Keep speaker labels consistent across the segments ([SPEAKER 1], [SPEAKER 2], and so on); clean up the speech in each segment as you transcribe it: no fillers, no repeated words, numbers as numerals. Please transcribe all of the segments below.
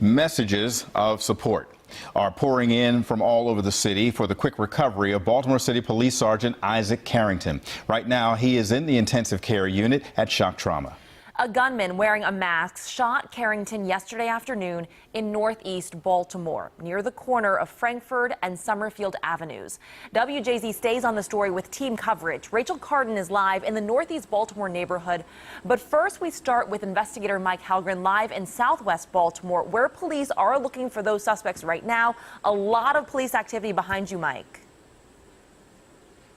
[SPEAKER 1] Messages of support are pouring in from all over the city for the quick recovery of Baltimore City Police Sergeant Isaac Carrington. Right now, he is in the intensive care unit at Shock Trauma.
[SPEAKER 2] A gunman wearing a mask shot Carrington yesterday afternoon in northeast Baltimore, near the corner of Frankford and Summerfield Avenues. WJZ stays on the story with team coverage. Rachel Carden is live in the northeast Baltimore neighborhood. But first, we start with investigator Mike Halgren live in southwest Baltimore, where police are looking for those suspects right now. A lot of police activity behind you, Mike.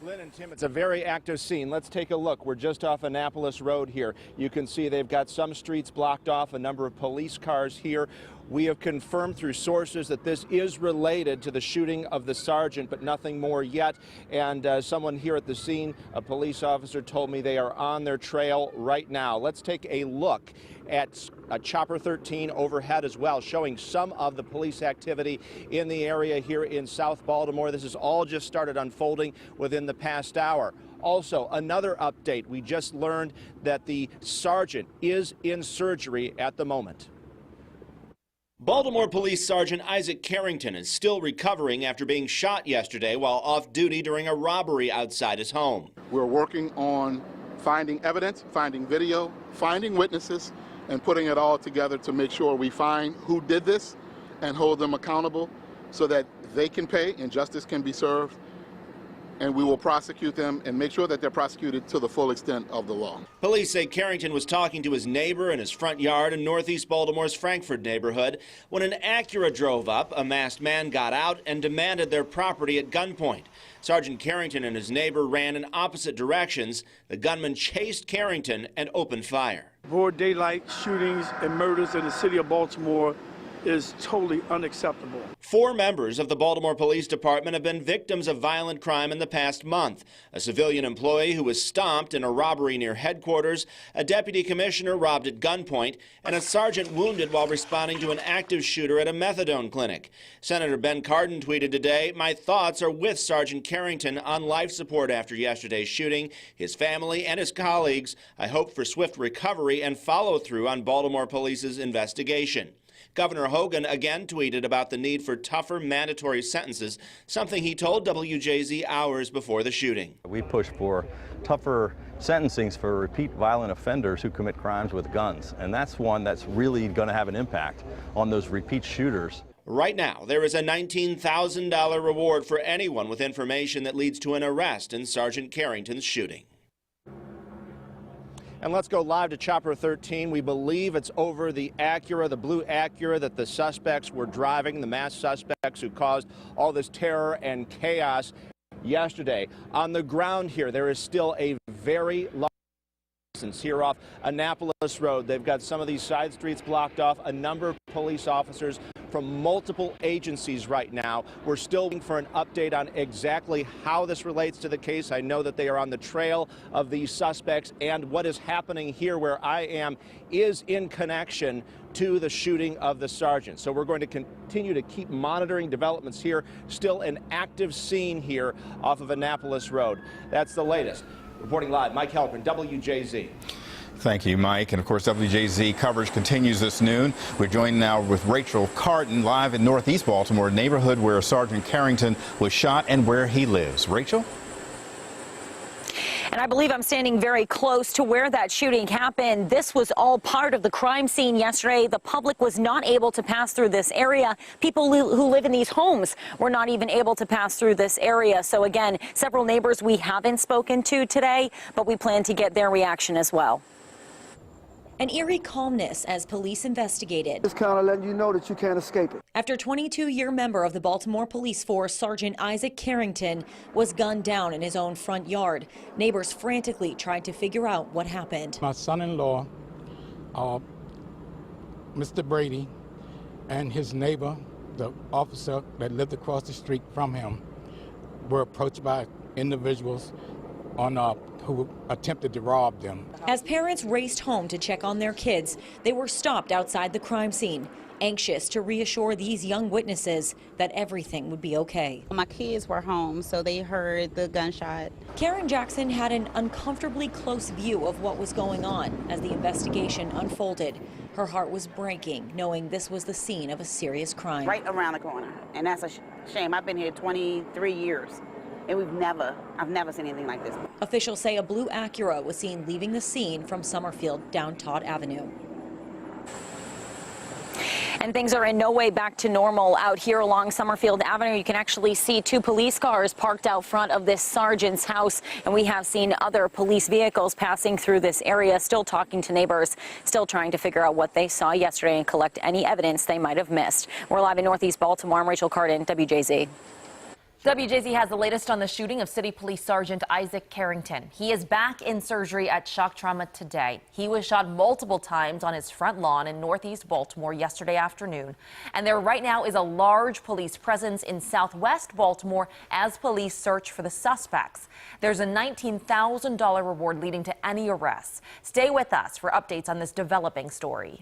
[SPEAKER 3] Lynn and Tim, it's a very active scene. Let's take a look. We're just off Annapolis Road here. You can see they've got some streets blocked off, a number of police cars here. We have confirmed through sources that this is related to the shooting of the sergeant, but nothing more yet. And someone here at the scene, a police officer, told me they are on their trail right now. Let's take a look at Chopper 13 overhead as well, showing some of the police activity in the area here in South Baltimore. This has all just started unfolding within the past hour. Also, another update. We just learned that the sergeant is in surgery at the moment.
[SPEAKER 4] Baltimore Police Sergeant Isaac Carrington is still recovering after being shot yesterday while off duty during a robbery outside his home.
[SPEAKER 5] We're working on finding evidence, finding video, finding witnesses, and putting it all together to make sure we find who did this and hold them accountable so that they can pay and justice can be served. And we will prosecute them and make sure that they're prosecuted to the full extent of the law.
[SPEAKER 4] Police say Carrington was talking to his neighbor in his front yard in northeast Baltimore's Frankford neighborhood when an Acura drove up. A masked man got out and demanded their property at gunpoint. Sergeant Carrington and his neighbor ran in opposite directions. The gunman chased Carrington and opened fire.
[SPEAKER 6] Broad daylight shootings and murders in the city of Baltimore is totally unacceptable.
[SPEAKER 4] 4 members of the Baltimore Police Department have been victims of violent crime in the past month. A civilian employee who was stomped in a robbery near headquarters, a deputy commissioner robbed at gunpoint, and a sergeant wounded while responding to an active shooter at a methadone clinic. Senator Ben Cardin tweeted today, "My thoughts are with Sergeant Carrington on life support after yesterday's shooting, his family and his colleagues. I hope for swift recovery and follow through on Baltimore Police's investigation." Governor Hogan again tweeted about the need for tougher mandatory sentences, something he told WJZ hours before the shooting.
[SPEAKER 7] We push for tougher sentencings for repeat violent offenders who commit crimes with guns, and that's one that's really going to have an impact on those repeat shooters.
[SPEAKER 4] Right now, there is a $19,000 reward for anyone with information that leads to an arrest in Sergeant Carrington's shooting.
[SPEAKER 3] And let's go live to Chopper 13. We believe it's over the Acura, the blue Acura that the suspects were driving, the masked suspects who caused all this terror and chaos yesterday. On the ground here, there is still a very large presence here off Annapolis Road. They've got some of these side streets blocked off, a number of police officers from multiple agencies right now. We're still waiting for an update on exactly how this relates to the case. I know that they are on the trail of these suspects, and what is happening here where I am is in connection to the shooting of the sergeant. So we're going to continue to keep monitoring developments here. Still an active scene here off of Annapolis Road. That's the latest. Reporting live, Mike Halpern, WJZ.
[SPEAKER 1] Thank you, Mike. And of course, WJZ coverage continues this noon. We're joined now with Rachel Carden live in northeast Baltimore, neighborhood where Sergeant Carrington was shot and where he lives. Rachel?
[SPEAKER 2] And I believe I'm standing very close to where that shooting happened. This was all part of the crime scene yesterday. The public was not able to pass through this area. People who live in these homes were not even able to pass through this area. So again, several neighbors we haven't spoken to today, but we plan to get their reaction as well. An eerie calmness as police investigated.
[SPEAKER 8] It's kind of letting you know that you can't escape it.
[SPEAKER 2] After 22-year member of the Baltimore Police Force, Sergeant Isaac Carrington, was gunned down in his own front yard. Neighbors frantically tried to figure out what happened.
[SPEAKER 9] My son-in-law, Mr. Brady, and his neighbor, the officer that lived across the street from him, were approached by individuals who attempted to rob them.
[SPEAKER 2] As parents raced home to check on their kids, they were stopped outside the crime scene, anxious to reassure these young witnesses that everything would be okay.
[SPEAKER 10] My kids were home, so they heard the gunshot.
[SPEAKER 2] Karen Jackson had an uncomfortably close view of what was going on as the investigation unfolded.
[SPEAKER 11] Her heart was breaking, knowing this was the scene of a serious crime.
[SPEAKER 12] Right around the corner, and that's a shame. I've been here 23 years, and I've never seen anything like this.
[SPEAKER 11] Officials say a blue Acura was seen leaving the scene from Summerfield down Todd Avenue.
[SPEAKER 2] And things are in no way back to normal out here along Summerfield Avenue. You can actually see 2 police cars parked out front of this sergeant's house, and we have seen other police vehicles passing through this area, still talking to neighbors, still trying to figure out what they saw yesterday and collect any evidence they might have missed. We're live in Northeast Baltimore. I'm Rachel Carden, WJZ. WJZ has the latest on the shooting of City Police Sergeant Isaac Carrington. He is back in surgery at shock trauma today. He was shot multiple times on his front lawn in Northeast Baltimore yesterday afternoon. And there right now is a large police presence in Southwest Baltimore as police search for the suspects. There's a $19,000 reward leading to any arrests. Stay with us for updates on this developing story.